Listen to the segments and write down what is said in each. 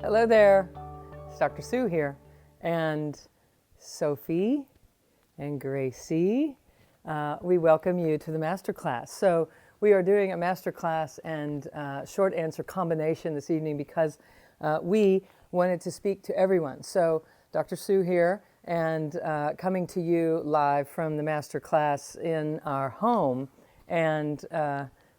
Hello there, it's Dr. Sue here, and Sophie and Gracie. We welcome you to the masterclass. So we are doing a masterclass and short answer combination this evening because we wanted to speak to everyone. So Dr. Sue here, and coming to you live from the masterclass in our home, and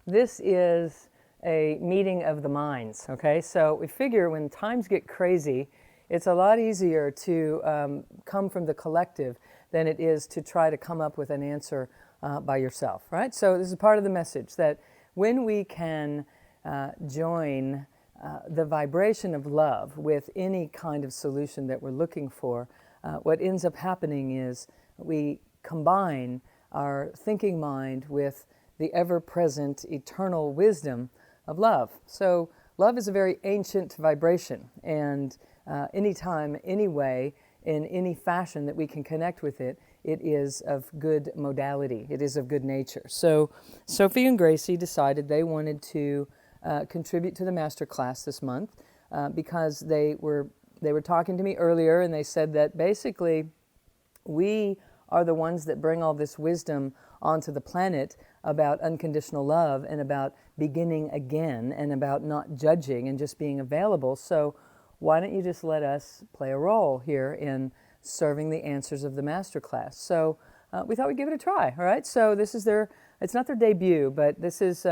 this is a meeting of the minds, okay? So we figure when times get crazy, it's a lot easier to come from the collective than it is to try to come up with an answer by yourself, right? So this is part of the message that when we can join the vibration of love with any kind of solution that we're looking for, what ends up happening is we combine our thinking mind with the ever-present eternal wisdom of love. So love is a very ancient vibration, and anytime, any way, in any fashion that we can connect with it, it is of good modality. It is of good nature. So Sophie and Gracie decided they wanted to contribute to the master class this month because they were talking to me earlier, and they said that basically we are the ones that bring all this wisdom onto the planet about unconditional love and about beginning again and about not judging and just being available. So why don't you just let us play a role here in serving the answers of the master class? So we thought we'd give it a try, all right? So this is it's not their debut, but this is,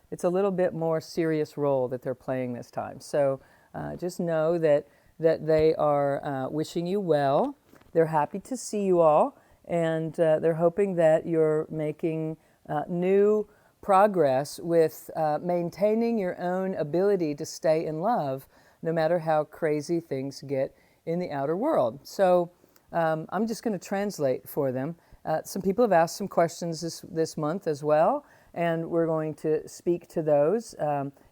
it's a little bit more serious role that they're playing this time. So just know that they are wishing you well. They're happy to see you all, and they're hoping that you're making new progress with maintaining your own ability to stay in love no matter how crazy things get in the outer world. So I'm just going to translate for them. Some people have asked some questions this month as well, and we're going to speak to those.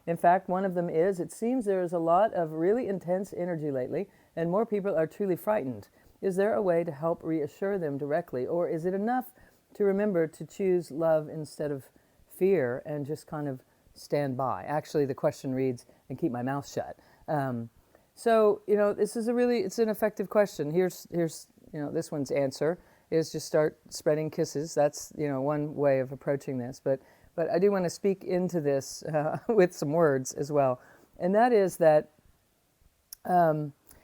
In fact, one of them is, it seems there's a lot of really intense energy lately, and more people are truly frightened. Is there a way to help reassure them directly, or is it enough to remember to choose love instead of fear and just kind of stand by? Actually, the question reads, and keep my mouth shut. So, this is it's an effective question. Here's this one's answer is just start spreading kisses. That's, one way of approaching this. But I do want to speak into this with some words as well. And that is that,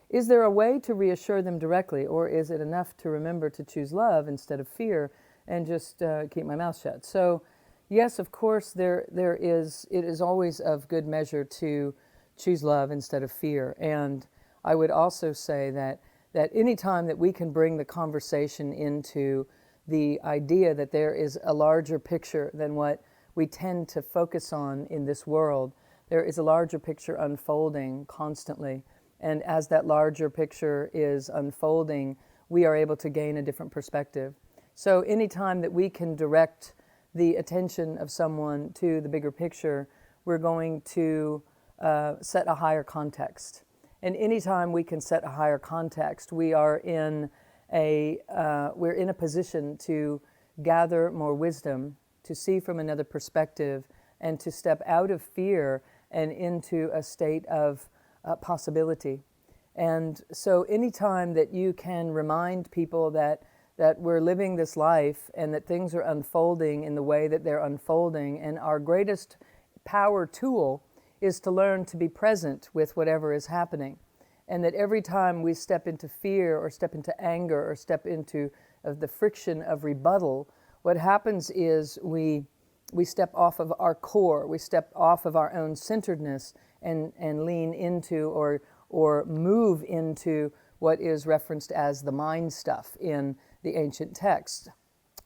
is there a way to reassure them directly, or is it enough to remember to choose love instead of fear and just keep my mouth shut? So, yes, of course, it is always of good measure to choose love instead of fear. And I would also say that any time that we can bring the conversation into the idea that there is a larger picture than what we tend to focus on in this world, there is a larger picture unfolding constantly. And as that larger picture is unfolding, we are able to gain a different perspective. So anytime that we can direct the attention of someone to the bigger picture, we're going to set a higher context. And anytime we can set a higher context, we are in we're in a position to gather more wisdom, to see from another perspective, and to step out of fear and into a state of possibility. And so anytime that you can remind people that we're living this life and that things are unfolding in the way that they're unfolding, and our greatest power tool is to learn to be present with whatever is happening. And that every time we step into fear or step into anger or step into the friction of rebuttal, what happens is we step off of our core, we step off of our own centeredness and lean into or move into what is referenced as the mind stuff in the ancient texts.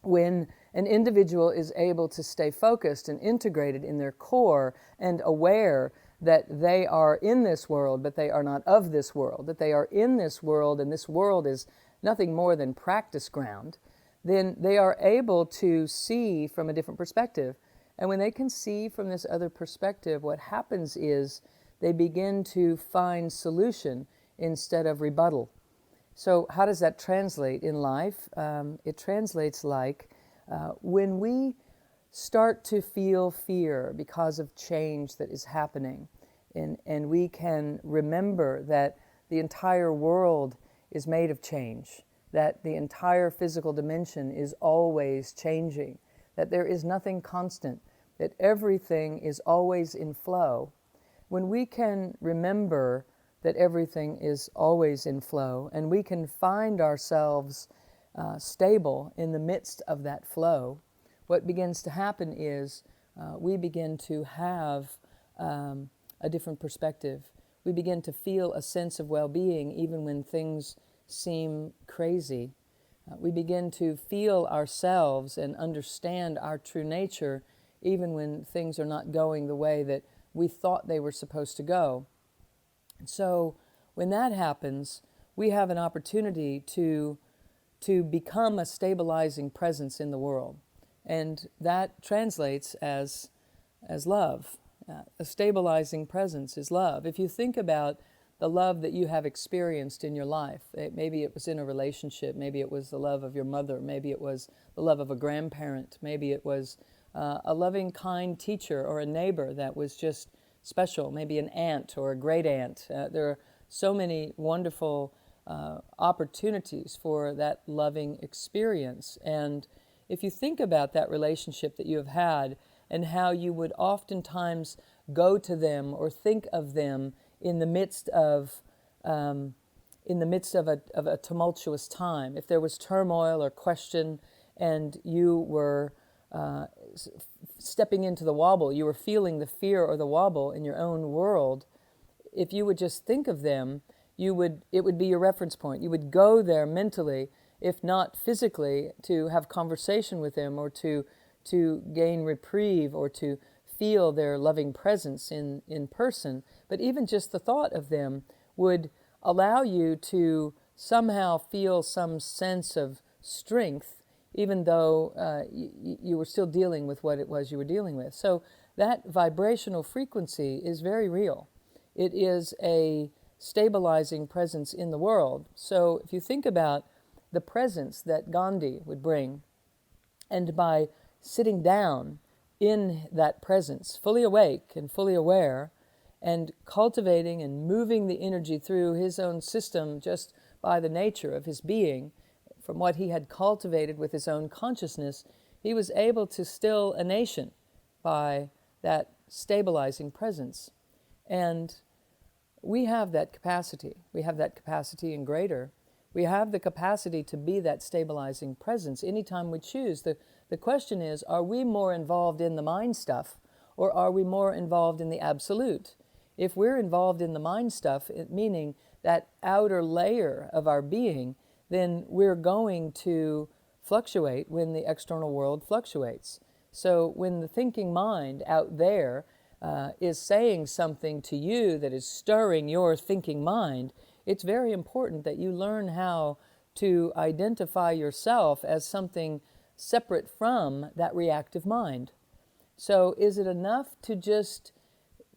When an individual is able to stay focused and integrated in their core and aware that they are in this world, but they are not of this world, that they are in this world and this world is nothing more than practice ground, then they are able to see from a different perspective. And when they can see from this other perspective, what happens is they begin to find solution instead of rebuttal. So how does that translate in life? It translates like when we start to feel fear because of change that is happening, and we can remember that the entire world is made of change, that the entire physical dimension is always changing, that there is nothing constant, that everything is always in flow. When we can remember that everything is always in flow, and we can find ourselves stable in the midst of that flow, what begins to happen is we begin to have a different perspective. We begin to feel a sense of well-being even when things seem crazy. We begin to feel ourselves and understand our true nature even when things are not going the way that we thought they were supposed to go. And so when that happens, we have an opportunity to become a stabilizing presence in the world. And that translates as love. A stabilizing presence is love. If you think about the love that you have experienced in your life, maybe it was in a relationship, maybe it was the love of your mother, maybe it was the love of a grandparent, maybe it was a loving, kind teacher or a neighbor that was just special, maybe an aunt or a great aunt. There are so many wonderful opportunities for that loving experience. And if you think about that relationship that you have had and how you would oftentimes go to them or think of them in the midst of a tumultuous time, if there was turmoil or question and you were stepping into the wobble, you were feeling the fear or the wobble in your own world, if you would just think of them, it would be your reference point. You would go there mentally, if not physically, to have conversation with them or to gain reprieve or to feel their loving presence in person. But even just the thought of them would allow you to somehow feel some sense of strength, even though you were still dealing with what it was you were dealing with. So that vibrational frequency is very real. It is a stabilizing presence in the world. So if you think about the presence that Gandhi would bring, and by sitting down in that presence, fully awake and fully aware, and cultivating and moving the energy through his own system just by the nature of his being, from what he had cultivated with his own consciousness, he was able to still a nation by that stabilizing presence. And we have that capacity. We have that capacity and greater. We have the capacity to be that stabilizing presence anytime we choose. The question is, are we more involved in the mind stuff, or are we more involved in the absolute? If we're involved in the mind stuff, meaning that outer layer of our being, then we're going to fluctuate when the external world fluctuates. So when the thinking mind out there is saying something to you that is stirring your thinking mind, it's very important that you learn how to identify yourself as something separate from that reactive mind. So is it enough to just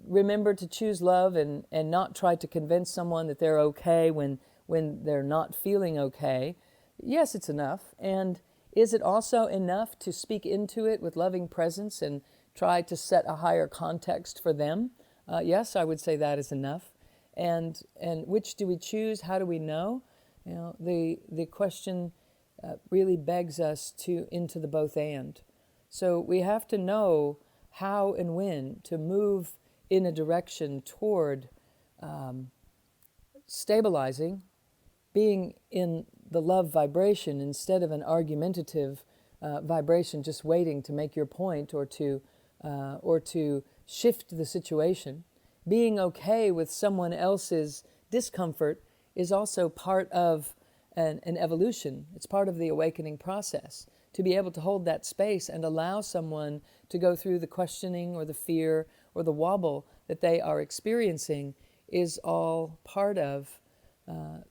remember to choose love and not try to convince someone that they're okay when they're not feeling okay? Yes, it's enough. And is it also enough to speak into it with loving presence and try to set a higher context for them? Yes, I would say that is enough. And which do we choose? How do we know? You know, the question really begs us into the both and. So we have to know how and when to move in a direction toward stabilizing, being in the love vibration instead of an argumentative vibration, just waiting to make your point or to shift the situation. Being okay with someone else's discomfort is also part of an evolution. It's part of the awakening process. To be able to hold that space and allow someone to go through the questioning or the fear or the wobble that they are experiencing is all part of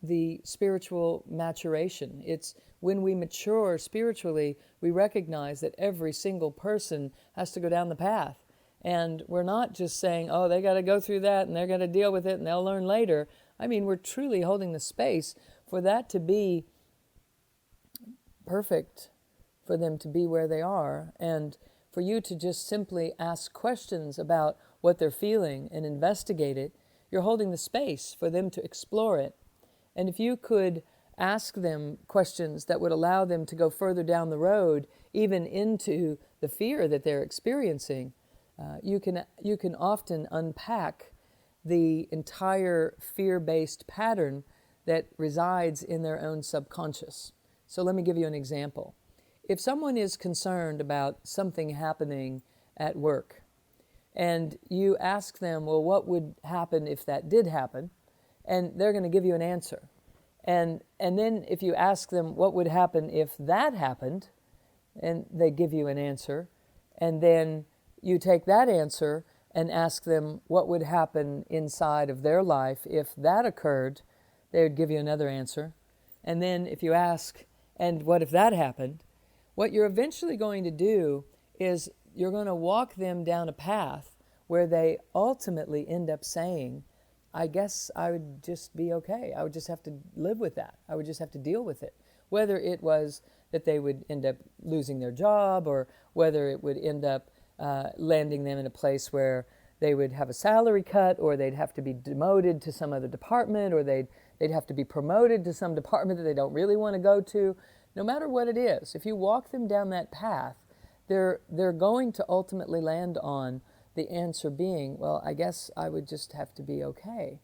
the spiritual maturation. It's when we mature spiritually, we recognize that every single person has to go down the path. And we're not just saying, oh, they got to go through that and they're going to deal with it and they'll learn later. I mean, we're truly holding the space for that to be perfect, for them to be where they are. And for you to just simply ask questions about what they're feeling and investigate it, you're holding the space for them to explore it. And if you could ask them questions that would allow them to go further down the road, even into the fear that they're experiencing, you can often unpack the entire fear-based pattern that resides in their own subconscious. So let me give you an example. If someone is concerned about something happening at work, and you ask them, well, what would happen if that did happen? And they're going to give you an answer. And then if you ask them what would happen if that happened, and they give you an answer, and then you take that answer and ask them what would happen inside of their life if that occurred, they would give you another answer. And then if you ask, and what if that happened? What you're eventually going to do is you're going to walk them down a path where they ultimately end up saying, I guess I would just be okay. I would just have to live with that. I would just have to deal with it. Whether it was that they would end up losing their job, or whether it would end up landing them in a place where they would have a salary cut, or they'd have to be demoted to some other department, or they'd have to be promoted to some department that they don't really want to go to. No matter what it is, if you walk them down that path, they're going to ultimately land on the answer being, well, I guess I would just have to be okay.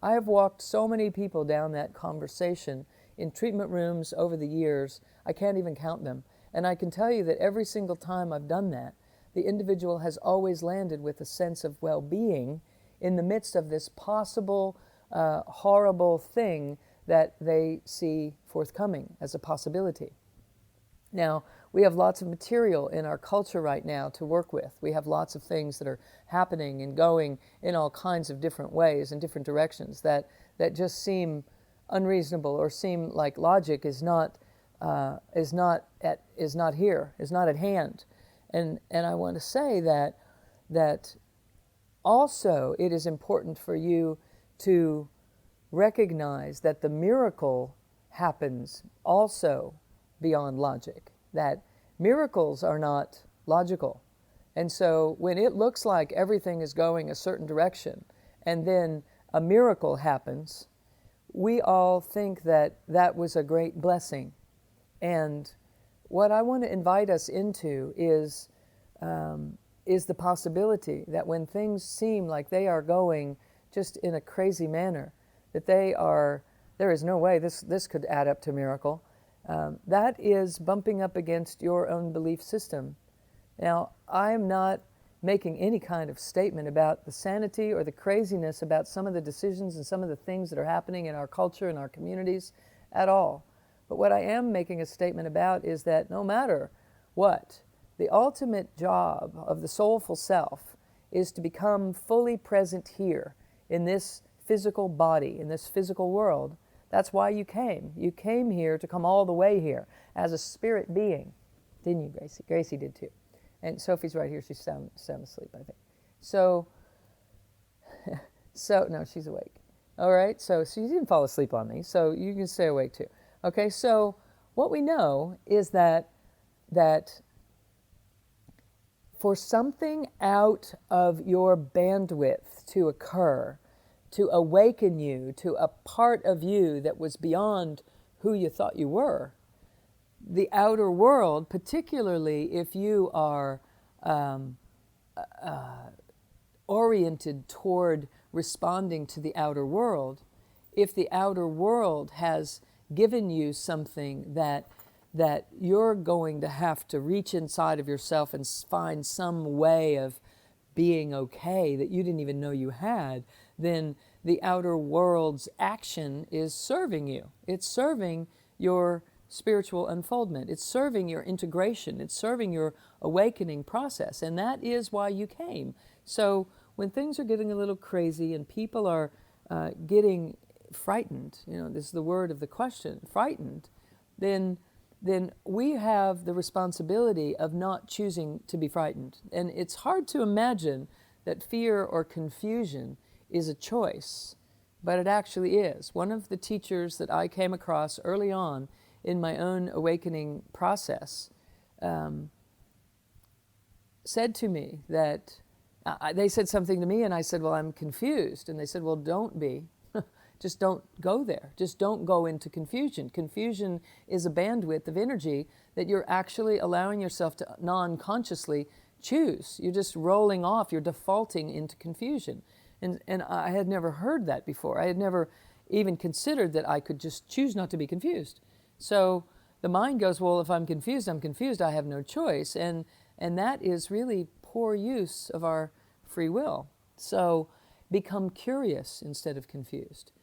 I have walked so many people down that conversation in treatment rooms over the years, I can't even count them. And I can tell you that every single time I've done that, the individual has always landed with a sense of well-being in the midst of this possible horrible thing that they see forthcoming as a possibility. Now, we have lots of material in our culture right now to work with. We have lots of things that are happening and going in all kinds of different ways and different directions that just seem unreasonable, or seem like logic is not here, is not at hand. And I want to say that also it is important for you to recognize that the miracle happens also beyond logic, that miracles are not logical. And so when it looks like everything is going a certain direction and then a miracle happens, we all think that that was a great blessing. And what I want to invite us into is the possibility that when things seem like they are going just in a crazy manner, that there is no way this could add up to miracle. That is bumping up against your own belief system. Now, I am not making any kind of statement about the sanity or the craziness about some of the decisions and some of the things that are happening in our culture and our communities at all. But what I am making a statement about is that no matter what, the ultimate job of the soulful self is to become fully present here in this physical body, in this physical world. That's why you came. You came here to come all the way here as a spirit being. Didn't you, Gracie? Gracie did too. And Sophie's right here. She's sound asleep, I think. So no, she's awake. All right, so she didn't fall asleep on me, so you can stay awake too. Okay, so what we know is that for something out of your bandwidth to occur, to awaken you to a part of you that was beyond who you thought you were, the outer world, particularly if you are oriented toward responding to the outer world, if the outer world has given you something that you're going to have to reach inside of yourself and find some way of being okay that you didn't even know you had, then the outer world's action is serving you. It's serving your spiritual unfoldment. It's serving your integration. It's serving your awakening process. And that is why you came. So when things are getting a little crazy and people are getting frightened, this is the word of the question, frightened, then we have the responsibility of not choosing to be frightened. And it's hard to imagine that fear or confusion is a choice, but it actually is. One of the teachers that I came across early on in my own awakening process said to me that they said something to me, and I said, well, I'm confused. And they said, well, don't be. Just don't go there. Just don't go into confusion. Confusion is a bandwidth of energy that you're actually allowing yourself to non-consciously choose. You're just rolling off. You're defaulting into confusion. And I had never heard that before. I had never even considered that I could just choose not to be confused. So the mind goes, well, if I'm confused, I'm confused. I have no choice. And that is really poor use of our free will. So become curious instead of confused.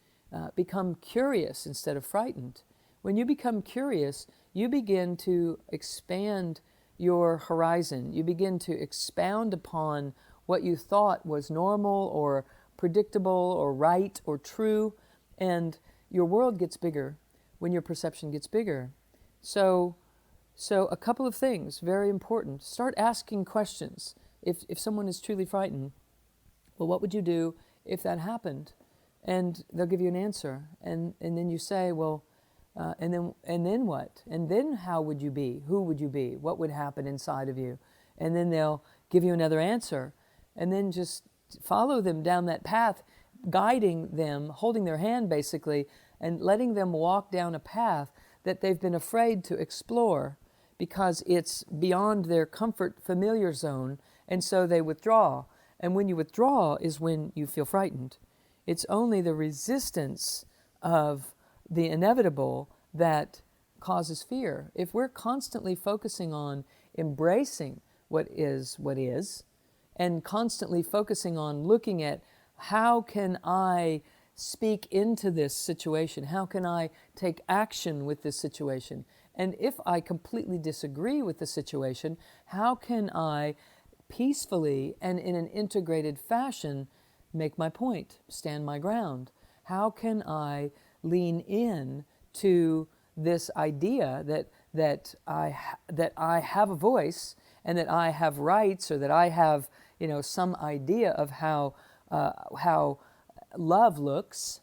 Become curious instead of frightened. When you become curious, you begin to expand your horizon. You begin to expound upon what you thought was normal or predictable or right or true, and your world gets bigger when your perception gets bigger. So a couple of things, very important. Start asking questions. If someone is truly frightened, well, what would you do if that happened? And they'll give you an answer. And then you say, well, and then what? And then how would you be? Who would you be? What would happen inside of you? And then they'll give you another answer. And then just follow them down that path, guiding them, holding their hand basically, and letting them walk down a path that they've been afraid to explore because it's beyond their comfort familiar zone, and so they withdraw. And when you withdraw is when you feel frightened. It's only the resistance of the inevitable that causes fear. If we're constantly focusing on embracing what is, and constantly focusing on looking at how can I speak into this situation? How can I take action with this situation? And if I completely disagree with the situation, how can I peacefully and in an integrated fashion make my point, stand my ground? How can I lean in to this idea that I have a voice and that I have rights, or that I have, some idea of how love looks?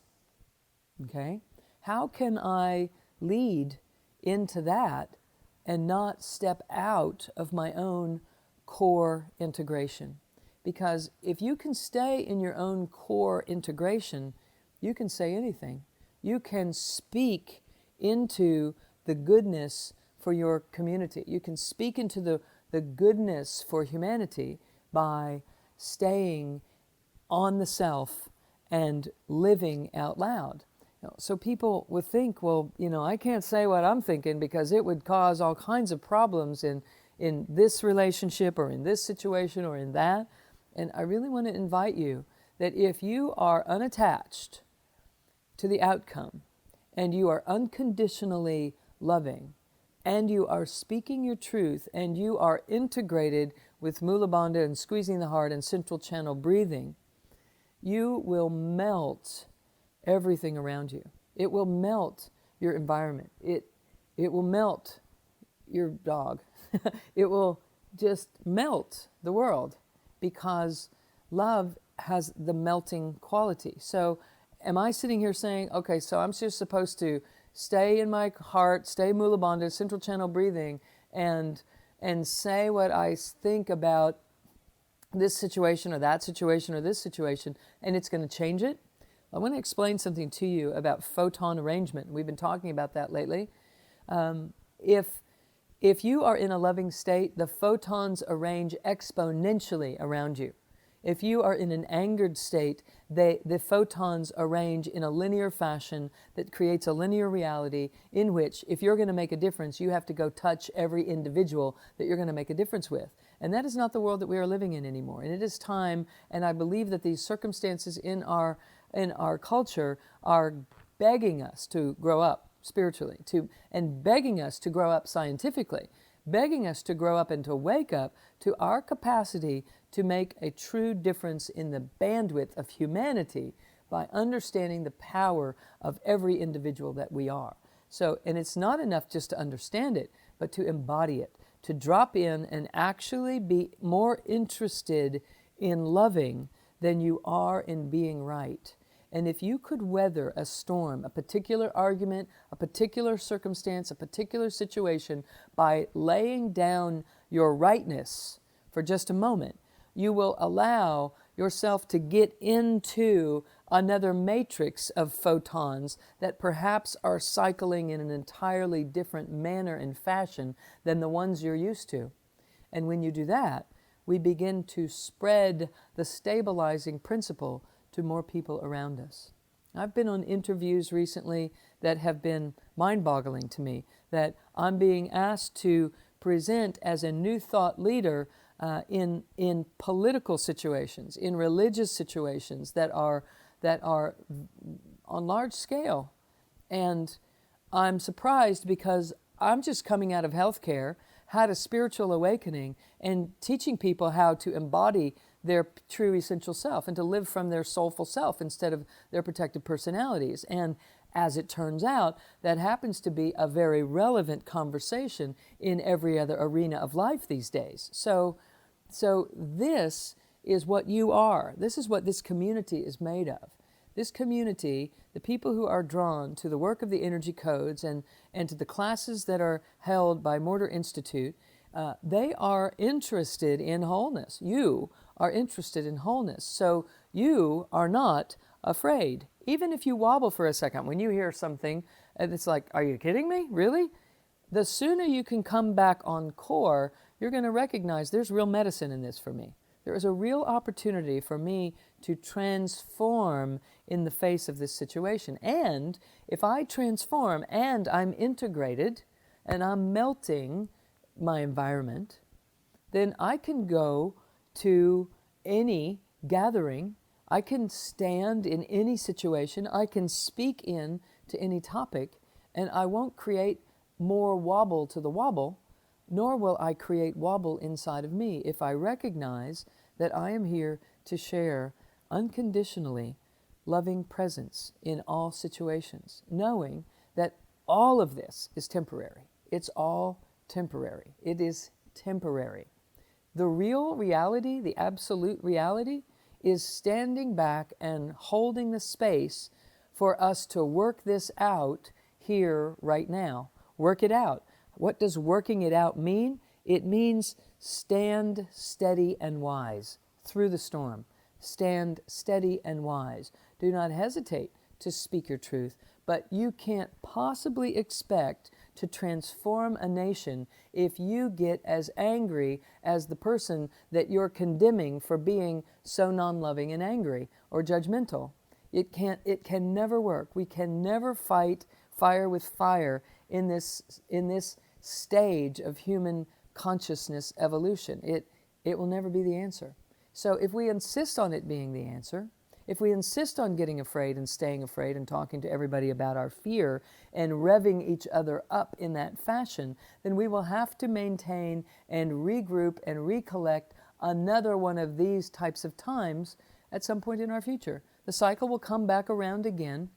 Okay, how can I lead into that and not step out of my own core integration? Because if you can stay in your own core integration, you can say anything. You can speak into the goodness for your community. You can speak into the goodness for humanity by staying on the self and living out loud. So people would think, well, I can't say what I'm thinking because it would cause all kinds of problems in this relationship or in this situation or in that. And I really want to invite you that if you are unattached to the outcome and you are unconditionally loving and you are speaking your truth and you are integrated with Mula Bandha and squeezing the heart and central channel breathing, you will melt everything around you. It will melt your environment. It will melt your dog. It will just melt the world because love has the melting quality. So am I sitting here saying, okay, so I'm just supposed to stay in my heart, stay Mula Bandha, central channel breathing, and say what I think about this situation or that situation or this situation, and it's going to change it? I want to explain something to you about Foton Arrangement. We've been talking about that lately. If you are in a loving state, the photons arrange exponentially around you. If you are in an angered state, the photons arrange in a linear fashion that creates a linear reality in which, if you're going to make a difference, you have to go touch every individual that you're going to make a difference with. And that is not the world that we are living in anymore. And it is time, and I believe that these circumstances in our culture are begging us to grow up spiritually, and begging us to grow up scientifically, begging us to grow up and to wake up to our capacity to make a true difference in the bandwidth of humanity by understanding the power of every individual that we are. So, and it's not enough just to understand it, but to embody it, to drop in and actually be more interested in loving than you are in being right. And if you could weather a storm, a particular argument, a particular circumstance, a particular situation by laying down your rightness for just a moment. You will allow yourself to get into another matrix of photons that perhaps are cycling in an entirely different manner and fashion than the ones you're used to. And when you do that, we begin to spread the stabilizing principle to more people around us. I've been on interviews recently that have been mind-boggling to me, that I'm being asked to present as a new thought leader in political situations, in religious situations that are on large scale. And I'm surprised because I'm just coming out of healthcare, had a spiritual awakening, and teaching people how to embody their true essential self and to live from their soulful self instead of their protective personalities. And as it turns out, that happens to be a very relevant conversation in every other arena of life these days. So this is what you are. This is what this community is made of. This community, the people who are drawn to the work of the energy codes and to the classes that are held by Morter Institute, they are interested in wholeness. You are interested in wholeness. So you are not afraid. Even if you wobble for a second, when you hear something and it's like, are you kidding me? Really? The sooner you can come back on core, you're going to recognize there's real medicine in this for me. There is a real opportunity for me to transform in the face of this situation. And if I transform and I'm integrated and I'm melting my environment, then I can go to any gathering, I can stand in any situation, I can speak in to any topic, and I won't create more wobble to the wobble, nor will I create wobble inside of me if I recognize that I am here to share unconditionally loving presence in all situations, knowing that all of this is temporary. It's all temporary. It is temporary. The real reality, the absolute reality, is standing back and holding the space for us to work this out here right now. Work it out. What does working it out mean? It means stand steady and wise through the storm. Stand steady and wise. Do not hesitate to speak your truth, but you can't possibly expect to transform a nation if you get as angry as the person that you're condemning for being so non-loving and angry or judgmental. It can never work. We can never fight fire with fire in this stage of human consciousness evolution. It will never be the answer. So if we insist on it being the answer, if we insist on getting afraid and staying afraid and talking to everybody about our fear and revving each other up in that fashion, then we will have to maintain and regroup and recollect another one of these types of times at some point in our future. The cycle will come back around again,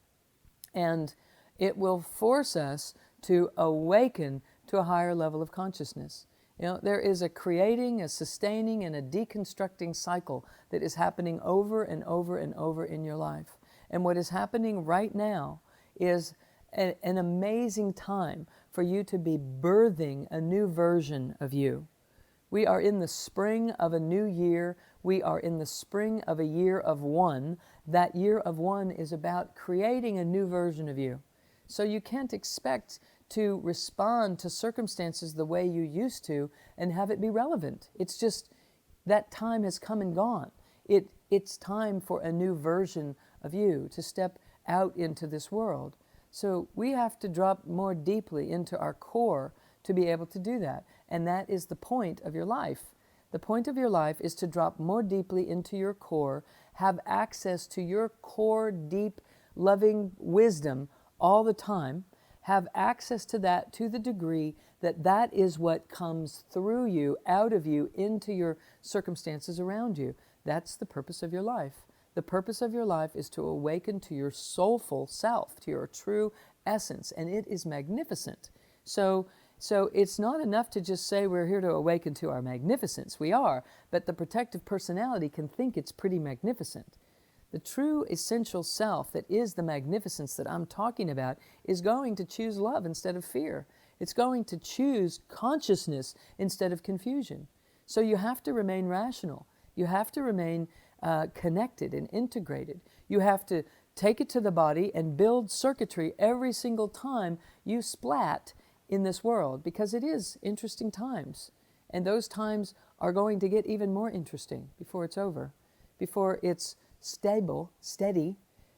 and it will force us to awaken to a higher level of consciousness. You know, there is a creating, a sustaining, and a deconstructing cycle that is happening over and over and over in your life. And what is happening right now is an amazing time for you to be birthing a new version of you. We are in the spring of a new year. We are in the spring of a year of one. That year of one is about creating a new version of you. So you can't expect to respond to circumstances the way you used to and have it be relevant. It's just that time has come and gone. It's time for a new version of you to step out into this world. So we have to drop more deeply into our core to be able to do that. And that is the point of your life. The point of your life is to drop more deeply into your core, have access to your core, deep, loving wisdom all the time, have access to that to the degree that that is what comes through you, out of you, into your circumstances around you. That's the purpose of your life. The purpose of your life is to awaken to your soulful self, to your true essence, and it is magnificent. So it's not enough to just say we're here to awaken to our magnificence. We are, but the protective personality can think it's pretty magnificent. The true essential self that is the magnificence that I'm talking about is going to choose love instead of fear. It's going to choose consciousness instead of confusion. So you have to remain rational. You have to remain connected and integrated. You have to take it to the body and build circuitry every single time you splat in this world, because it is interesting times. And those times are going to get even more interesting before it's over, before it's steady.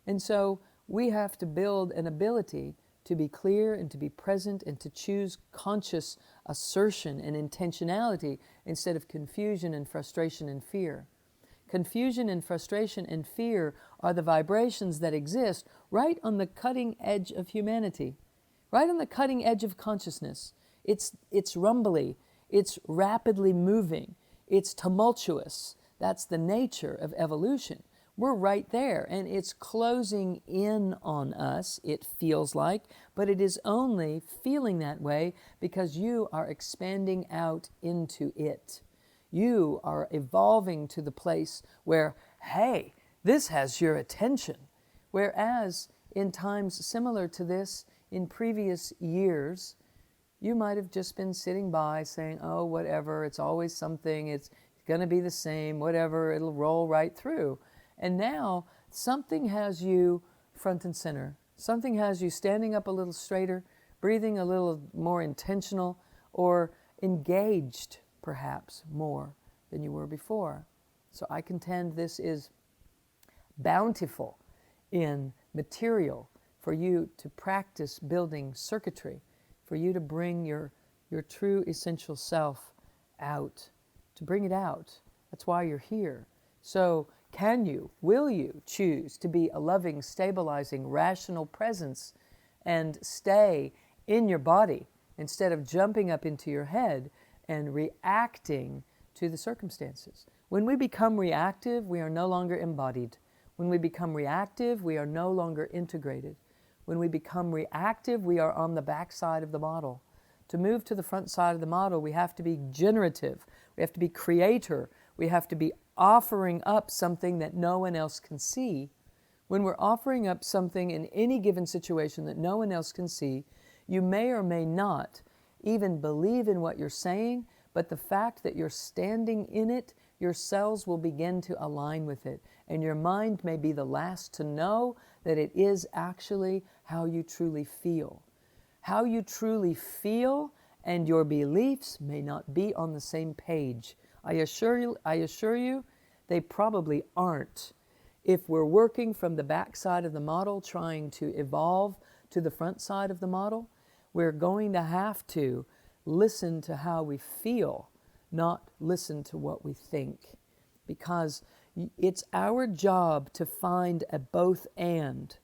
And so we have to build an ability to be clear and to be present and to choose conscious assertion and intentionality instead of confusion and frustration and fear. Confusion and frustration and fear are the vibrations that exist right on the cutting edge of humanity, right on the cutting edge of consciousness. It's rumbly, it's rapidly moving, it's tumultuous. That's the nature of evolution. We're right there, and it's closing in on us, it feels like, but it is only feeling that way because you are expanding out into it. You are evolving to the place where, hey, this has your attention. Whereas in times similar to this, in previous years, you might have just been sitting by saying, oh, whatever, it's always something, it's going to be the same, whatever, it'll roll right through. And now something has you front and center. Something has you standing up a little straighter, breathing a little more intentional, or engaged perhaps more than you were before. So I contend this is bountiful in material for you to practice building circuitry, for you to bring your true essential self out, to bring it out. That's why you're here. So can you, will you choose to be a loving, stabilizing, rational presence and stay in your body instead of jumping up into your head and reacting to the circumstances? When we become reactive, we are no longer embodied. When we become reactive, we are no longer integrated. When we become reactive, we are on the back side of the model. To move to the front side of the model, we have to be generative. We have to be creator. We have to be offering up something that no one else can see. When we're offering up something in any given situation that no one else can see, you may or may not even believe in what you're saying, but the fact that you're standing in it, your cells will begin to align with it. And your mind may be the last to know that it is actually how you truly feel. How you truly feel and your beliefs may not be on the same page. I assure you, they probably aren't. If we're working from the back side of the model, trying to evolve to the front side of the model, we're going to have to listen to how we feel, not listen to what we think. Because it's our job to find a both and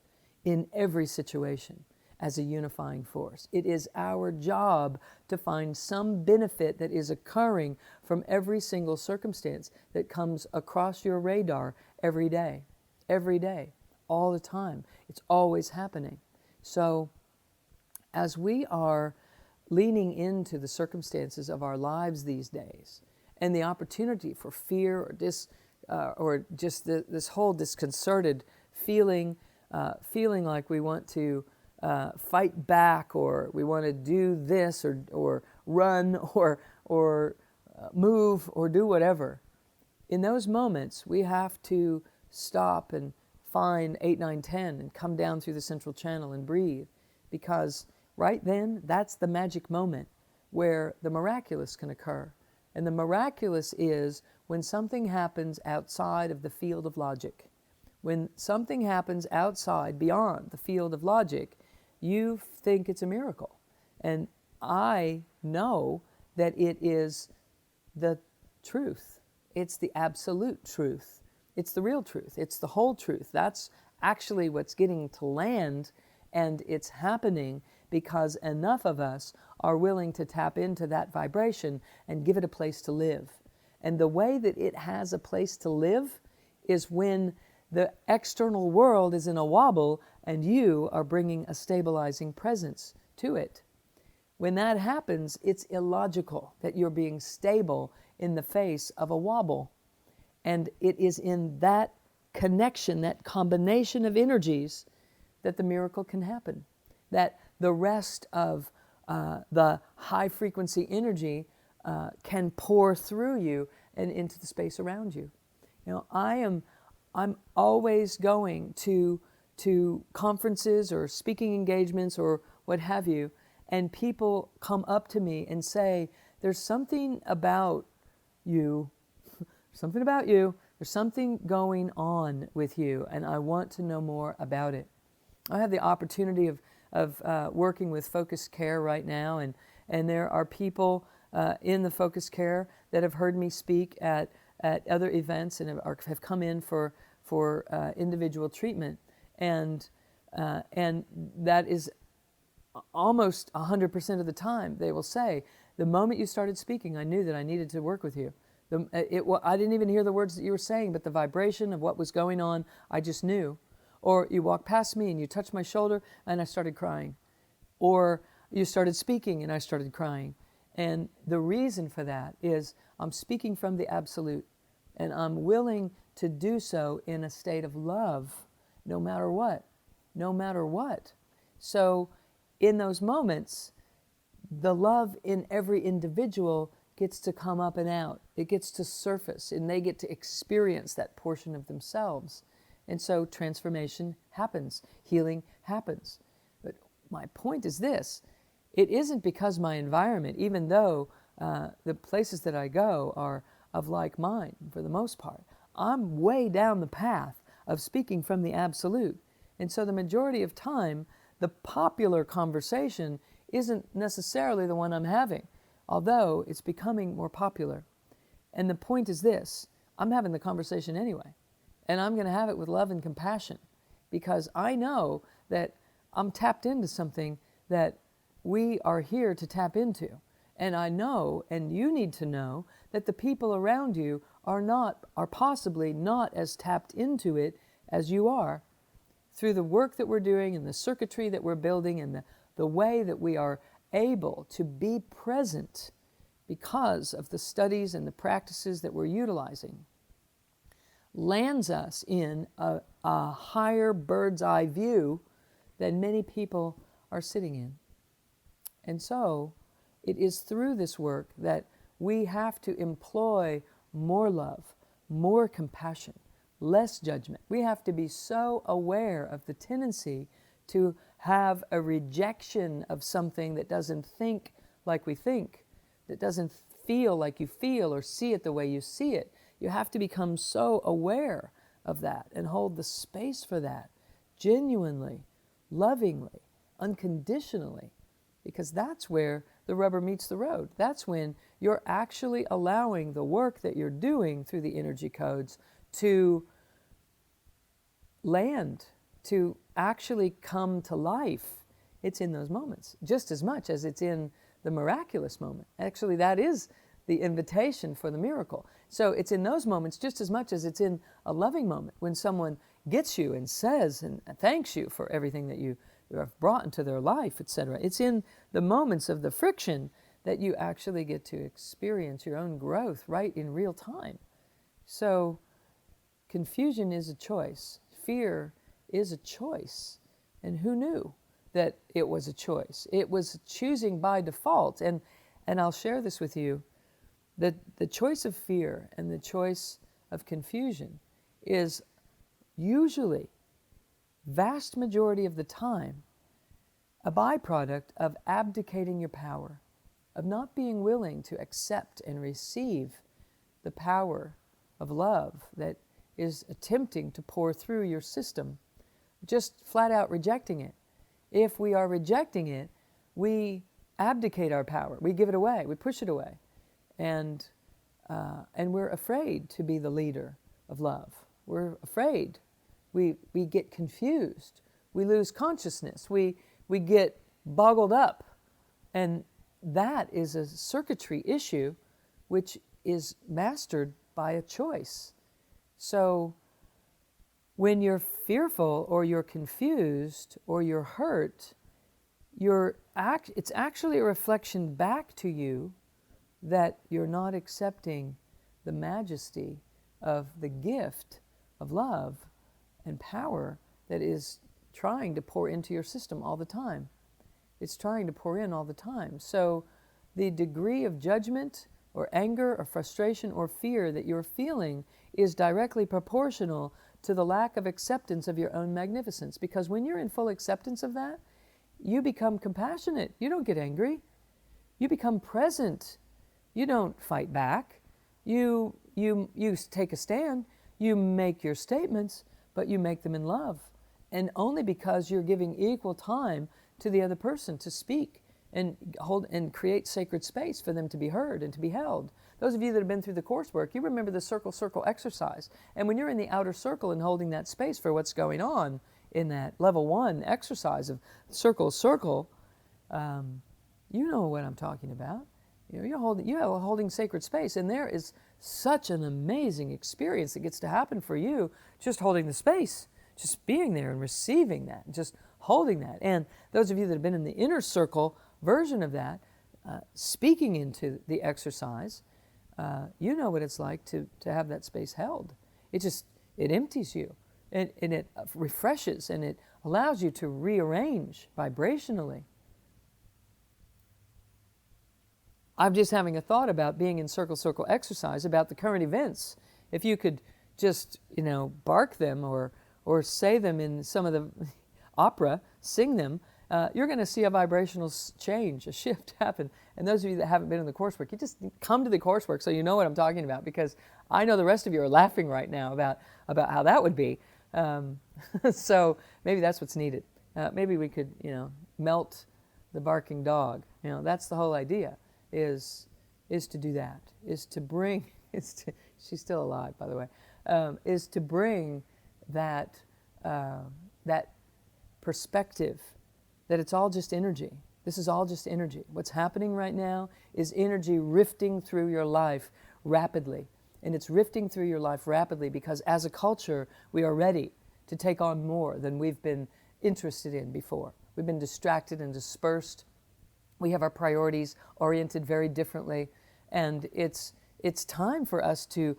in every situation as a unifying force. It is our job to find some benefit that is occurring from every single circumstance that comes across your radar every day, all the time. It's always happening. So as we are leaning into the circumstances of our lives these days and the opportunity for fear or just this whole disconcerted feeling like we want to fight back, or we want to do this, or run, or move, or do whatever. In those moments, we have to stop and find 8, 9, 10 and come down through the central channel and breathe, because right then, that's the magic moment where the miraculous can occur. And the miraculous is when something happens outside of the field of logic. When something happens outside, beyond the field of logic, you think it's a miracle. And I know that it is the truth. It's the absolute truth. It's the real truth. It's the whole truth. That's actually what's getting to land, and it's happening because enough of us are willing to tap into that vibration and give it a place to live. And the way that it has a place to live is when the external world is in a wobble and you are bringing a stabilizing presence to it. When that happens, it's illogical that you're being stable in the face of a wobble. And it is in that connection, that combination of energies, that the miracle can happen. That the rest of the high frequency energy can pour through you and into the space around you. You know, I'm always going to conferences or speaking engagements or what have you, and people come up to me and say, there's something about you, there's something going on with you, and I want to know more about it. I have the opportunity of working with Focus Care right now, and there are people in the Focus Care that have heard me speak at other events and have come in for individual treatment, and that is almost 100% of the time they will say, the moment you started speaking, I knew that I needed to work with you. I didn't even hear the words that you were saying, but the vibration of what was going on, I just knew. Or you walked past me and you touched my shoulder and I started crying. Or you started speaking and I started crying. And the reason for that is I'm speaking from the absolute, and I'm willing to do so in a state of love, no matter what. So in those moments, the love in every individual gets to come up and out. It gets to surface, and they get to experience that portion of themselves. And so transformation happens, healing happens. But my point is this: it isn't because my environment, even though the places that I go are of like mind for the most part, I'm way down the path of speaking from the absolute. And so the majority of time, the popular conversation isn't necessarily the one I'm having, although it's becoming more popular. And the point is this: I'm having the conversation anyway. And I'm going to have it with love and compassion, because I know that I'm tapped into something that we are here to tap into. And I know, and you need to know, that the people around you are possibly not as tapped into it as you are, through the work that we're doing and the circuitry that we're building and the way that we are able to be present because of the studies and the practices that we're utilizing, lands us in a higher bird's eye view than many people are sitting in. And so it is through this work that we have to employ more love, more compassion, less judgment. We have to be so aware of the tendency to have a rejection of something that doesn't think like we think, that doesn't feel like you feel or see it the way you see it. You have to become so aware of that and hold the space for that genuinely, lovingly, unconditionally, because that's where the rubber meets the road. That's when you're actually allowing the work that you're doing through the energy codes to land, to actually come to life. It's in those moments, just as much as it's in the miraculous moment. Actually, that is the invitation for the miracle. So it's in those moments just as much as it's in a loving moment, when someone gets you and says and thanks you for everything that you have brought into their life, etc. It's in the moments of the friction that you actually get to experience your own growth right in real time. So confusion is a choice. Fear is a choice. And who knew that it was a choice? It was choosing by default. And I'll share this with you. The choice of fear and the choice of confusion is usually, vast majority of the time, a byproduct of abdicating your power, of not being willing to accept and receive the power of love that is attempting to pour through your system, just flat out rejecting it. If we are rejecting it, we abdicate our power, we give it away, we push it away. And we're afraid to be the leader of love. We're afraid. We get confused. We lose consciousness. We get boggled up. And that is a circuitry issue which is mastered by a choice. So when you're fearful or you're confused or you're hurt, it's actually a reflection back to you that you're not accepting the majesty of the gift of love and power that is trying to pour into your system all the time. It's trying to pour in all the time. So the degree of judgment or anger or frustration or fear that you're feeling is directly proportional to the lack of acceptance of your own magnificence. Because when you're in full acceptance of that, you become compassionate. You don't get angry. You become present. You don't fight back. You take a stand. You make your statements, but you make them in love. And only because you're giving equal time to the other person to speak and hold and create sacred space for them to be heard and to be held. Those of you that have been through the coursework, you remember the circle exercise. And when you're in the outer circle and holding that space for what's going on in that level 1 exercise of circle, you know what I'm talking about. You're holding sacred space, and there is such an amazing experience that gets to happen for you just holding the space, just being there and receiving that, and just holding that. And those of you that have been in the inner circle version of that, speaking into the exercise, you know what it's like to have that space held. It empties you, and it refreshes, and it allows you to rearrange vibrationally. I'm just having a thought about being in circle exercise, about the current events. If you could just, bark them or say them in some of the opera, sing them, you're going to see a vibrational change, a shift happen. And those of you that haven't been in the coursework, you just come to the coursework so you know what I'm talking about, because I know the rest of you are laughing right now about how that would be. So maybe that's what's needed. Maybe we could, melt the barking dog. That's the whole idea. Is to do that, is to bring, she's still alive, by the way, is to bring that perspective that it's all just energy. This is all just energy. What's happening right now is energy rifting through your life rapidly. And it's rifting through your life rapidly because as a culture, we are ready to take on more than we've been interested in before. We've been distracted and dispersed. We have our priorities oriented very differently, and it's time for us to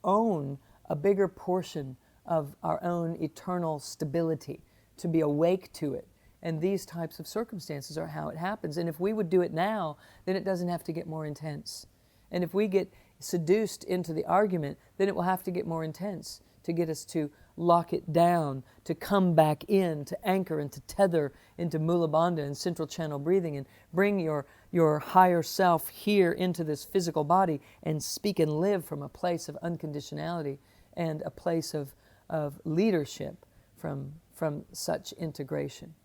own a bigger portion of our own eternal stability, to be awake to it. And these types of circumstances are how it happens. And if we would do it now, then it doesn't have to get more intense. And if we get seduced into the argument, then it will have to get more intense to get us to lock it down, to come back in, to anchor and to tether into Mula Bandha and central channel breathing, and bring your higher self here into this physical body and speak and live from a place of unconditionality and a place of leadership from such integration.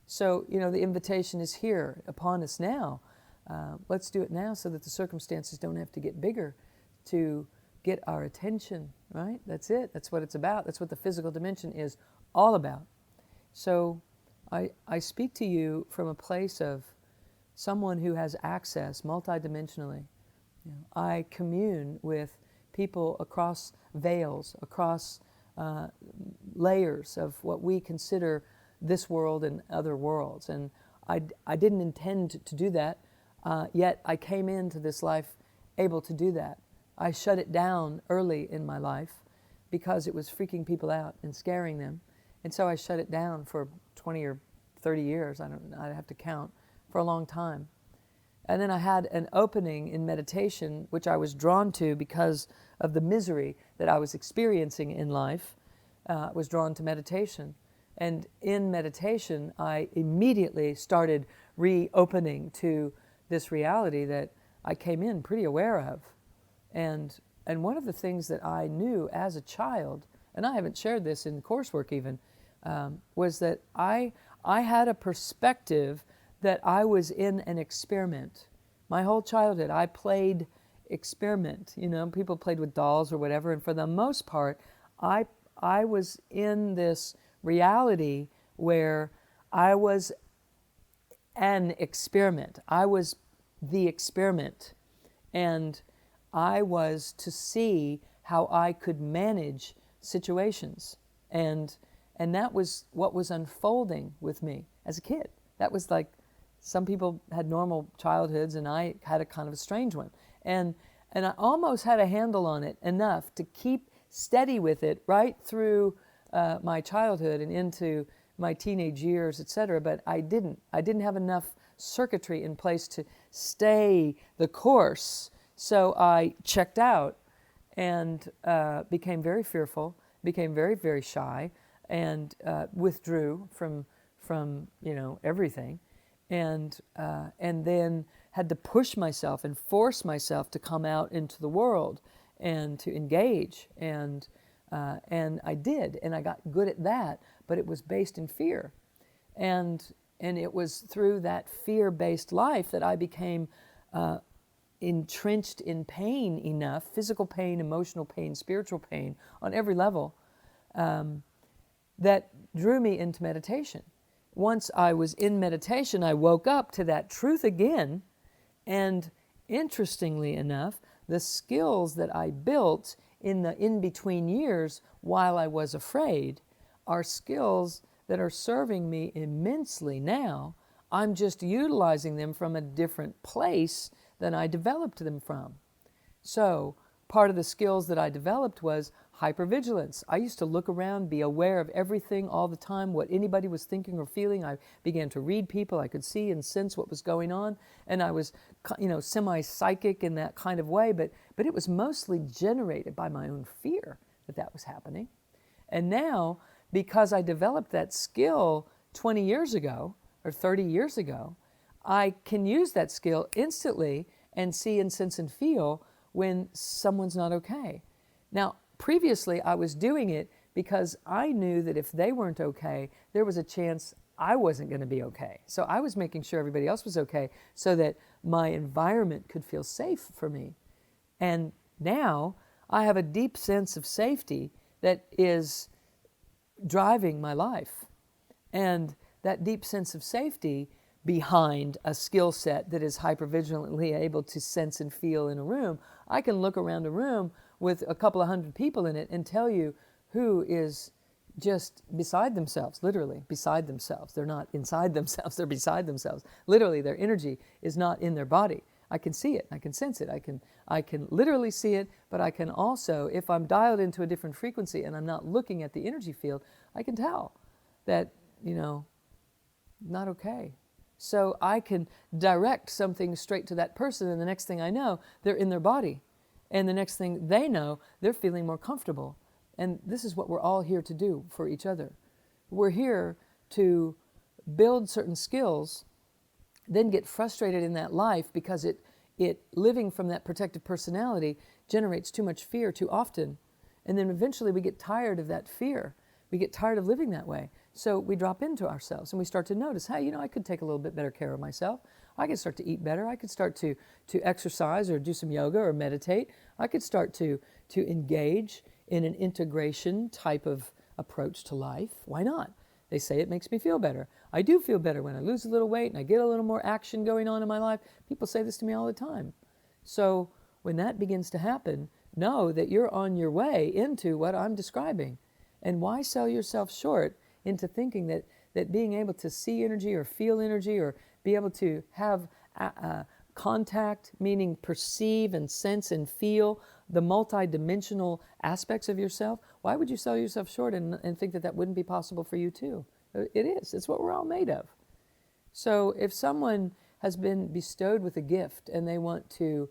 So, the invitation is here upon us now. Let's do it now so that the circumstances don't have to get bigger to get our attention, right? That's it. That's what it's about. That's what the physical dimension is all about. So I speak to you from a place of someone who has access multidimensionally. I commune with people across veils, across layers of what we consider this world and other worlds. And I didn't intend to do that, yet I came into this life able to do that. I shut it down early in my life because it was freaking people out and scaring them. And so I shut it down for 20 or 30 years, I'd have to count, for a long time. And then I had an opening in meditation, which I was drawn to because of the misery that I was experiencing in life. I was drawn to meditation. And in meditation, I immediately started reopening to this reality that I came in pretty aware of. And one of the things that I knew as a child, and I haven't shared this in coursework even, was that I had a perspective that I was in an experiment. My whole childhood, I played experiment. People played with dolls or whatever, and for the most part, I was in this reality where I was an experiment. I was the experiment. And I was to see how I could manage situations. And that was what was unfolding with me as a kid. That was like, some people had normal childhoods and I had a kind of a strange one. And I almost had a handle on it enough to keep steady with it right through my childhood and into my teenage years, etc. But I didn't have enough circuitry in place to stay the course So I checked out and became very fearful, became very, very shy, and withdrew from everything, and then had to push myself and force myself to come out into the world and to engage, and I did, and I got good at that, but it was based in fear, and it was through that fear-based life that I became entrenched in pain enough, physical pain, emotional pain, spiritual pain, on every level, that drew me into meditation. Once I was in meditation, I woke up to that truth again, and interestingly enough, the skills that I built in the in-between years while I was afraid are skills that are serving me immensely now. I'm just utilizing them from a different place than I developed them from. So part of the skills that I developed was hypervigilance. I used to look around, be aware of everything all the time, what anybody was thinking or feeling. I began to read people. I could see and sense what was going on, and I was, semi-psychic in that kind of way, but it was mostly generated by my own fear that was happening. And now, because I developed that skill 20 years ago or 30 years ago, I can use that skill instantly and see and sense and feel when someone's not okay. Now, previously I was doing it because I knew that if they weren't okay, there was a chance I wasn't going to be okay. So I was making sure everybody else was okay so that my environment could feel safe for me. And now I have a deep sense of safety that is driving my life. And that deep sense of safety behind a skill set that is hypervigilantly able to sense and feel in a room, I can look around a room with a couple of hundred people in it and tell you who is just beside themselves, literally beside themselves. They're not inside themselves, they're beside themselves. Literally, their energy is not in their body. I can see it, I can sense it, I can literally see it, but I can also, if I'm dialed into a different frequency and I'm not looking at the energy field, I can tell that, not okay. So I can direct something straight to that person, and the next thing I know, they're in their body. And the next thing they know, they're feeling more comfortable. And this is what we're all here to do for each other. We're here to build certain skills, then get frustrated in that life because it living from that protective personality generates too much fear too often. And then eventually we get tired of that fear. We get tired of living that way. So we drop into ourselves and we start to notice, hey, I could take a little bit better care of myself. I could start to eat better. I could start to exercise or do some yoga or meditate. I could start to engage in an integration type of approach to life. Why not? They say it makes me feel better. I do feel better when I lose a little weight and I get a little more action going on in my life. People say this to me all the time. So when that begins to happen, know that you're on your way into what I'm describing. And why sell yourself short into thinking that being able to see energy or feel energy or be able to have contact, meaning perceive and sense and feel the multidimensional aspects of yourself, why would you sell yourself short and think that wouldn't be possible for you too? It is. It's what we're all made of. So if someone has been bestowed with a gift and they want to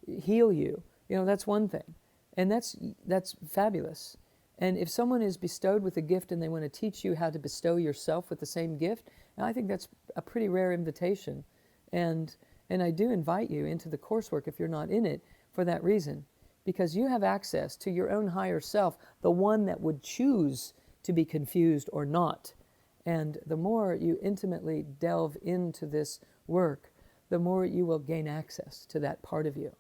heal you, that's one thing. And that's fabulous. And if someone is bestowed with a gift and they want to teach you how to bestow yourself with the same gift, I think that's a pretty rare invitation. And I do invite you into the coursework if you're not in it for that reason, because you have access to your own higher self, the one that would choose to be confused or not. And the more you intimately delve into this work, the more you will gain access to that part of you.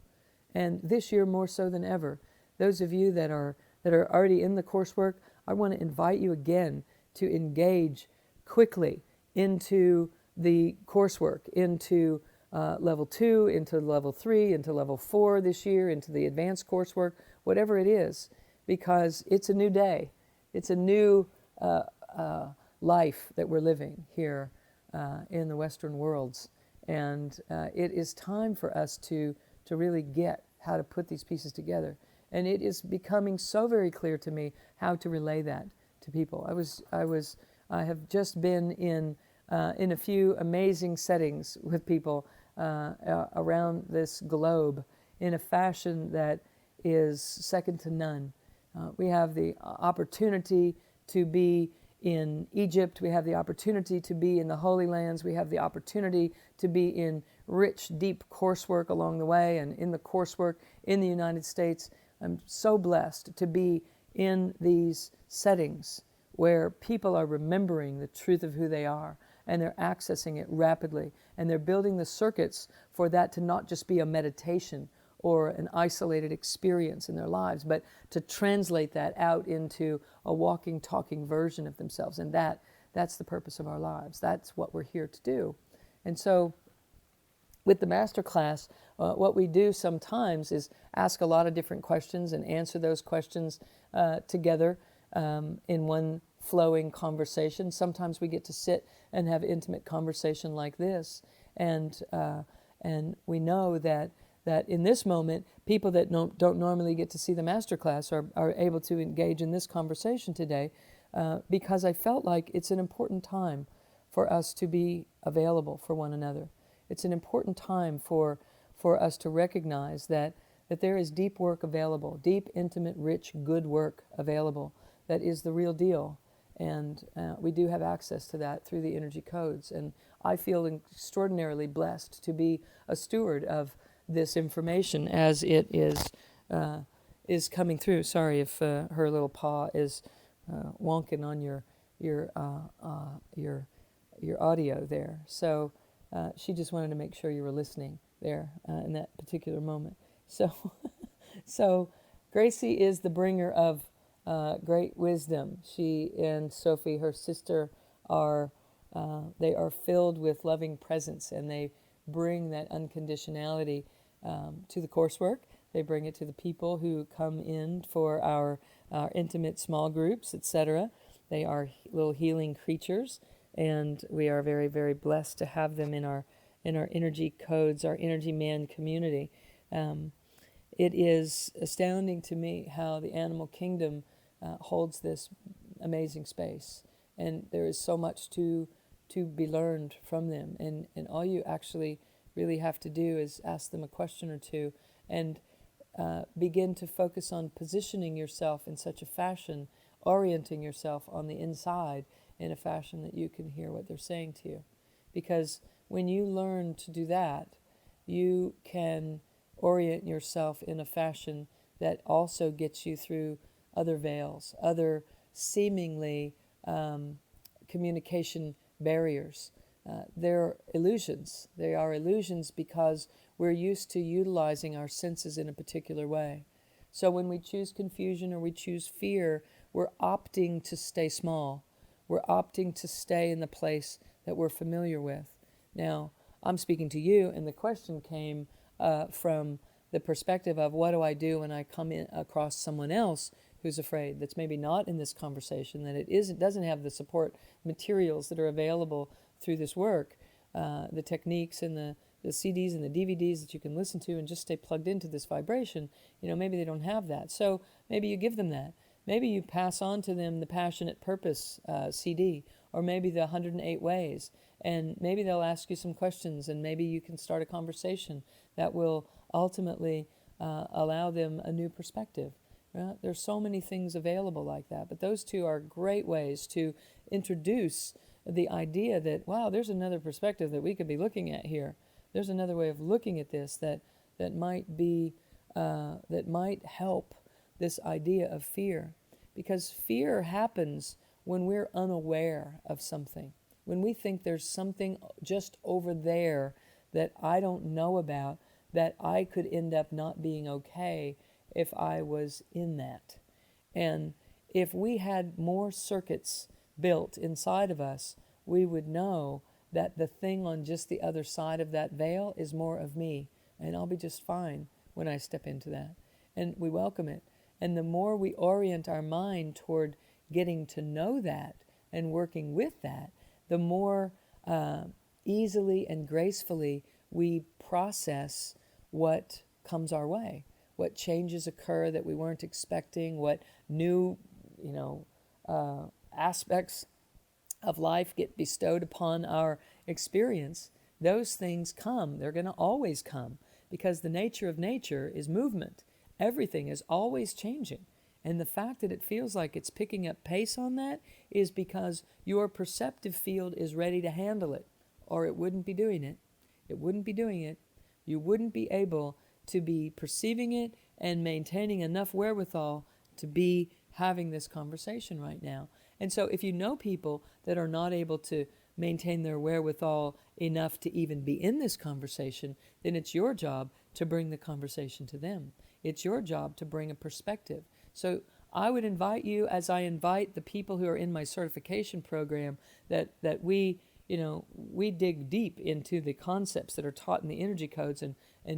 And this year more so than ever, those of you that are already in the coursework, I want to invite you again to engage quickly into the coursework, into level 2, into level 3, into level 4 this year, into the advanced coursework, whatever it is, because it's a new day. It's a new life that we're living here in the Western worlds. And it is time for us to really get how to put these pieces together. And it is becoming so very clear to me how to relay that to people. I have just been in a few amazing settings with people around this globe in a fashion that is second to none. We have the opportunity to be in Egypt. We have the opportunity to be in the Holy Lands. We have the opportunity to be in rich, deep coursework along the way, and in the coursework in the United States. I'm so blessed to be in these settings where people are remembering the truth of who they are, and they're accessing it rapidly, and they're building the circuits for that to not just be a meditation or an isolated experience in their lives, but to translate that out into a walking, talking version of themselves. And that's the purpose of our lives. That's what we're here to do. And so with the master class, what we do sometimes is ask a lot of different questions and answer those questions together in one flowing conversation. Sometimes we get to sit and have intimate conversation like this, and we know that in this moment, people that don't normally get to see the master class are able to engage in this conversation today, because I felt like it's an important time for us to be available for one another. It's an important time for us to recognize that there is deep work available, deep, intimate, rich, good work available that is the real deal. And we do have access to that through the energy codes. And I feel extraordinarily blessed to be a steward of this information as it is coming through. Sorry if her little paw is wonking on your audio there. So she just wanted to make sure you were listening there in that particular moment. So Gracie is the bringer of great wisdom. She and Sophie, her sister, they are filled with loving presence, and they bring that unconditionality to the coursework. They bring it to the people who come in for our intimate small groups, etc. They are little healing creatures, and we are very, very blessed to have them in our energy codes, our energy man community. It is astounding to me how the animal kingdom holds this amazing space, and there is so much to be learned from them. And all you actually really have to do is ask them a question or two, and begin to focus on positioning yourself in such a fashion, orienting yourself on the inside in a fashion that you can hear what they're saying to you. Because when you learn to do that, you can orient yourself in a fashion that also gets you through other veils, other seemingly communication barriers. They're illusions. They are illusions because we're used to utilizing our senses in a particular way. So when we choose confusion or we choose fear, we're opting to stay small. We're opting to stay in the place that we're familiar with. Now, I'm speaking to you, and the question came from the perspective of, what do I do when I come in across someone else who's afraid, that's maybe not in this conversation, that it doesn't have the support materials that are available through this work, the techniques and the CDs and the DVDs that you can listen to and just stay plugged into this vibration. Maybe they don't have that. So maybe you give them that. Maybe you pass on to them the Passionate Purpose CD, or maybe the 108 Ways, and maybe they'll ask you some questions, and maybe you can start a conversation that will ultimately allow them a new perspective. Right? There's so many things available like that, but those two are great ways to introduce the idea that, wow, there's another perspective that we could be looking at here. There's another way of looking at this that might be that might help this idea of fear, because fear happens when we're unaware of something, when we think there's something just over there that I don't know about, that I could end up not being okay if I was in that. And if we had more circuits built inside of us, we would know that the thing on just the other side of that veil is more of me, and I'll be just fine when I step into that. And we welcome it. And the more we orient our mind toward getting to know that and working with that, the more easily and gracefully we process what comes our way, what changes occur that we weren't expecting, what new, aspects of life get bestowed upon our experience, those things come. They're going to always come because the nature of nature is movement. Everything is always changing. And the fact that it feels like it's picking up pace on that is because your perceptive field is ready to handle it, or it wouldn't be doing it. It wouldn't be doing it. You wouldn't be able to be perceiving it and maintaining enough wherewithal to be having this conversation right now. And so if you know people that are not able to maintain their wherewithal enough to even be in this conversation, then it's your job to bring the conversation to them. It's your job to bring a perspective. So I would invite you, as I invite the people who are in my certification program, that we dig deep into the concepts that are taught in the energy codes, and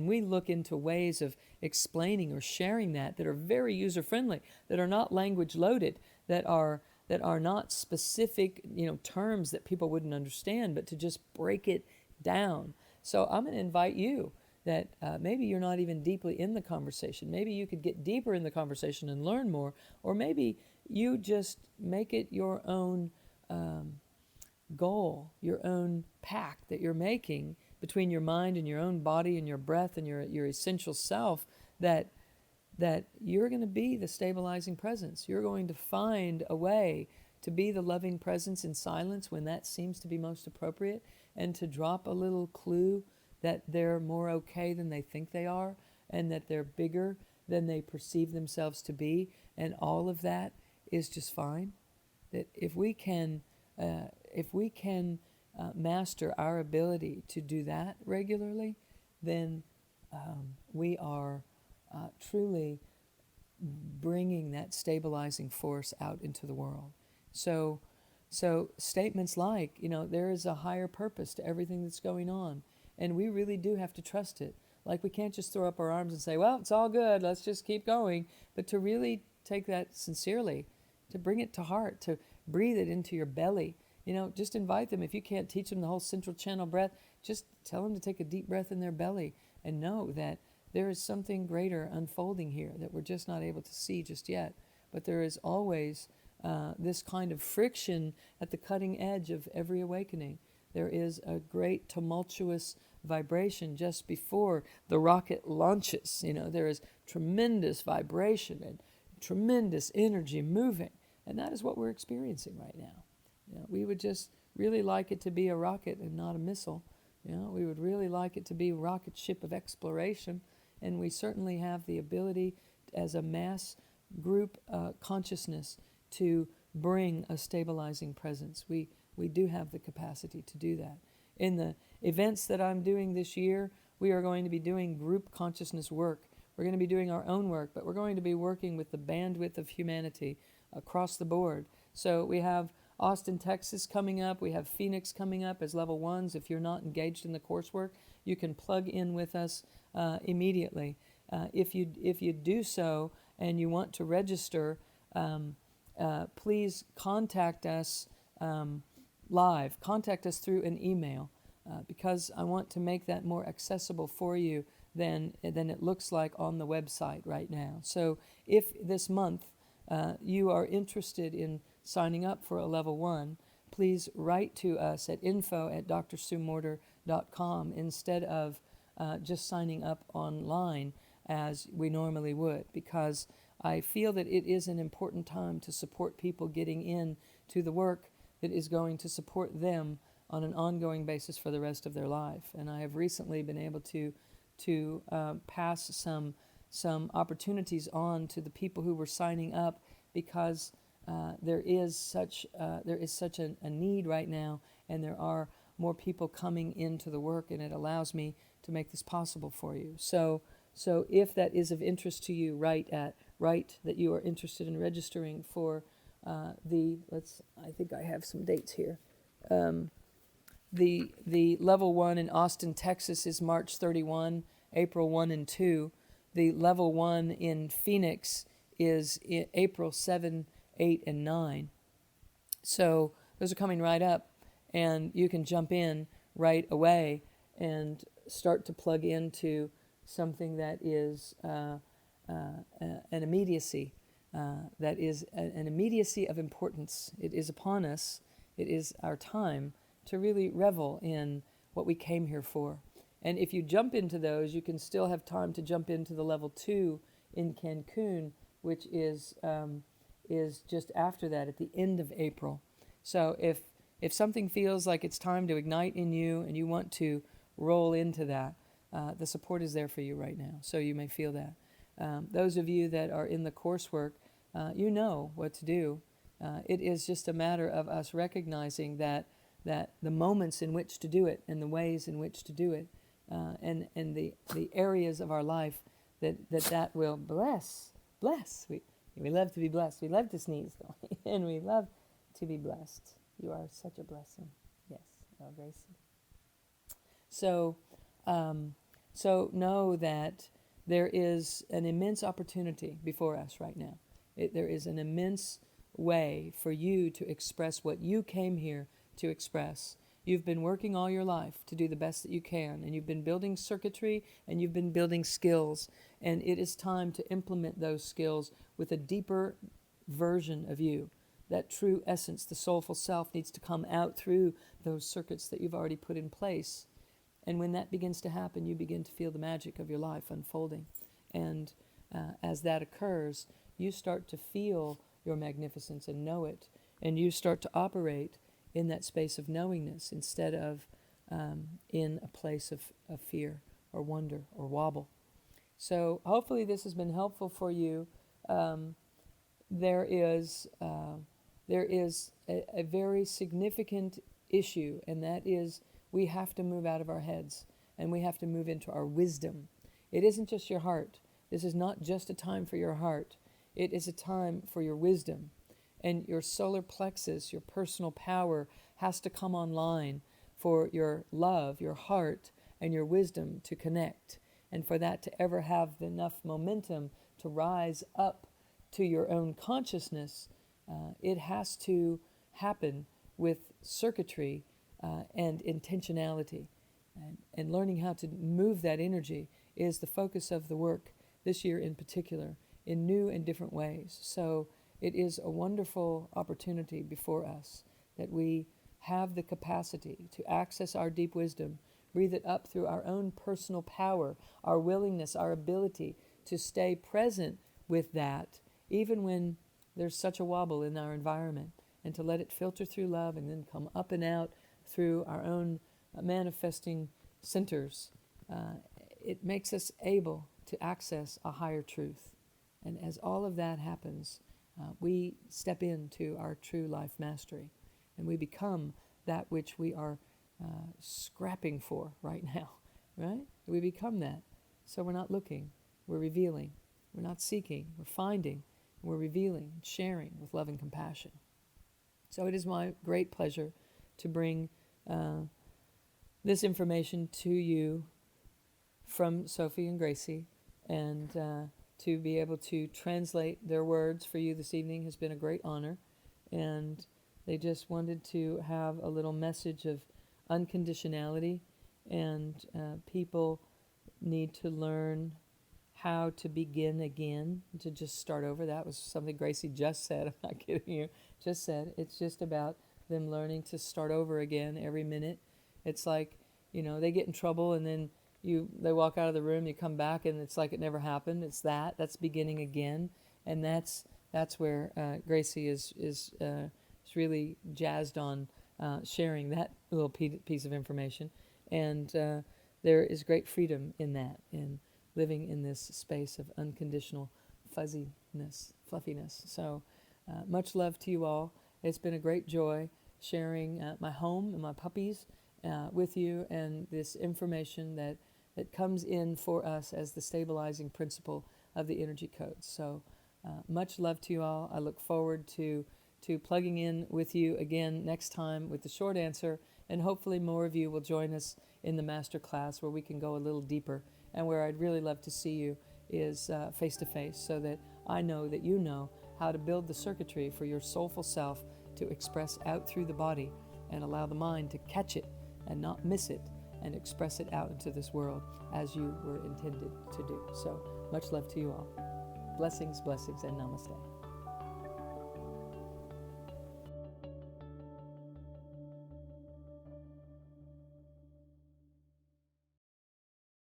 we look into ways of explaining or sharing that are very user-friendly, that are not language loaded, that are not specific terms that people wouldn't understand, but to just break it down. So I'm going to invite you that maybe you're not even deeply in the conversation. Maybe you could get deeper in the conversation and learn more, or maybe you just make it your own goal, your own pact that you're making between your mind and your own body and your breath and your essential self, that you're going to be the stabilizing presence. You're going to find a way to be the loving presence in silence when that seems to be most appropriate, and to drop a little clue that they're more okay than they think they are, and that they're bigger than they perceive themselves to be, and all of that is just fine. That if we can master our ability to do that regularly, then we are truly bringing that stabilizing force out into the world. So statements like, there is a higher purpose to everything that's going on, and we really do have to trust it. Like, we can't just throw up our arms and say, well, it's all good, let's just keep going, but to really take that sincerely, to bring it to heart, to breathe it into your belly. Just invite them. If you can't teach them the whole central channel breath, just tell them to take a deep breath in their belly and know that there is something greater unfolding here that we're just not able to see just yet. But there is always this kind of friction at the cutting edge of every awakening. There is a great tumultuous vibration just before the rocket launches. There is tremendous vibration and tremendous energy moving. And that is what we're experiencing right now. We would just really like it to be a rocket and not a missile. We would really like it to be a rocket ship of exploration. And we certainly have the ability as a mass group consciousness to bring a stabilizing presence. We do have the capacity to do that. In the events that I'm doing this year, we are going to be doing group consciousness work. We're going to be doing our own work, but we're going to be working with the bandwidth of humanity across the board. So we have Austin, Texas coming up. We have Phoenix coming up as level ones. If you're not engaged in the coursework, you can plug in with us immediately. If you do so and you want to register, please contact us live. Contact us through an email because I want to make that more accessible for you than it looks like on the website right now. So if this month you are interested in signing up for a level one, please write to us at info@drsuemorter.com instead of just signing up online as we normally would, because I feel that it is an important time to support people getting in to the work that is going to support them on an ongoing basis for the rest of their life. And I have recently been able to pass some opportunities on to the people who were signing up, because there is such a need right now, and there are more people coming into the work, and it allows me to make this possible for you. So if that is of interest to you, write that you are interested in registering for I think I have some dates here. The level 1 in Austin, Texas is March 31, April 1 and 2. The level 1 in Phoenix is April 7, 8, and 9. So those are coming right up, and you can jump in right away and start to plug into something that is an immediacy, that is an immediacy of importance. It is upon us. It is our time to really revel in what we came here for. And if you jump into those, you can still have time to jump into the level 2 in Cancun, which is just after that, at the end of April. So if something feels like it's time to ignite in you and you want to roll into that, the support is there for you right now. So you may feel that. Those of you that are in the coursework, you know what to do. It is just a matter of us recognizing that the moments in which to do it and the ways in which to do it, and the areas of our life that will bless. We love to be blessed. We love to sneeze, though, and we love to be blessed. You are such a blessing. Yes, Gracie. So know that there is an immense opportunity before us right now. There is an immense way for you to express what you came here to express. You've been working all your life to do the best that you can, and you've been building circuitry and you've been building skills, and it is time to implement those skills with a deeper version of you. That true essence, the soulful self, needs to come out through those circuits that you've already put in place. And when that begins to happen, you begin to feel the magic of your life unfolding. And as that occurs, you start to feel your magnificence and know it. And you start to operate in that space of knowingness instead of in a place of fear or wonder or wobble. So hopefully this has been helpful for you. There is a very significant issue, and that is we have to move out of our heads and we have to move into our wisdom. It isn't just your heart. This is not just a time for your heart. It is a time for your wisdom. And your solar plexus, your personal power, has to come online for your love, your heart, and your wisdom to connect. And for that to ever have enough momentum to rise up to your own consciousness, it has to happen with circuitry and intentionality. And learning how to move that energy is the focus of the work this year in particular, in new and different ways. So it is a wonderful opportunity before us that we have the capacity to access our deep wisdom, breathe it up through our own personal power, our willingness, our ability to stay present with that, even when there's such a wobble in our environment, and to let it filter through love and then come up and out through our own manifesting centers. It makes us able to access a higher truth. And as all of that happens, we step into our true life mastery, and we become that which we are scrapping for right now, right? We become that. So we're not looking, we're revealing. We're not seeking, we're finding, we're revealing, sharing with love and compassion. So it is my great pleasure to bring this information to you from Sophie and Gracie, and to be able to translate their words for you this evening has been a great honor. And they just wanted to have a little message of unconditionality, and people need to learn how to begin again, to just start over. That was something Gracie just said. I'm not kidding you. Just said. It's just about them learning to start over again every minute. It's like, they get in trouble and then they walk out of the room, you come back and it's like it never happened. It's that's beginning again. And that's where Gracie is really jazzed on sharing that little piece of information. And there is great freedom in that, in living in this space of unconditional fluffiness. So much love to you all. It's been a great joy sharing my home and my puppies with you, and this information that comes in for us as the stabilizing principle of the energy codes. So much love to you all. I look forward to plugging in with you again next time with the short answer, and hopefully more of you will join us in the master class where we can go a little deeper, and where I'd really love to see you is face-to-face, so that I know that you know how to build the circuitry for your soulful self to express out through the body, and allow the mind to catch it and not miss it, and express it out into this world as you were intended to do. So much love to you all. Blessings, and namaste.